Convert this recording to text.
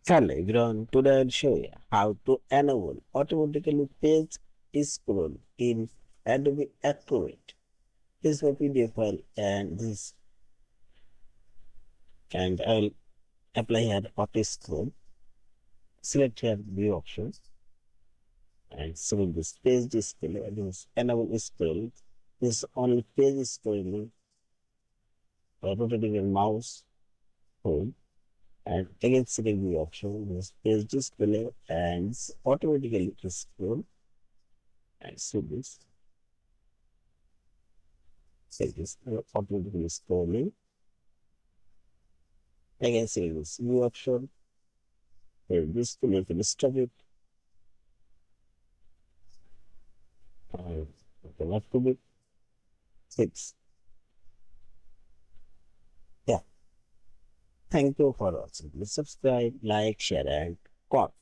Hello everyone, today I'll show you how to enable automatically page scroll in Adobe Acrobat. This is my PDF file and I'll apply here auto scroll. Select here view options and select this page display and this enable scroll. This only page scrolling by rotating your mouse home and again select the option this page display and automatically scroll and see this. Say this automatically scrolling. Again, say this view option. This to make a stop it. The left to be six. Yeah. Thank you for watching. Please subscribe, like, share, and comment.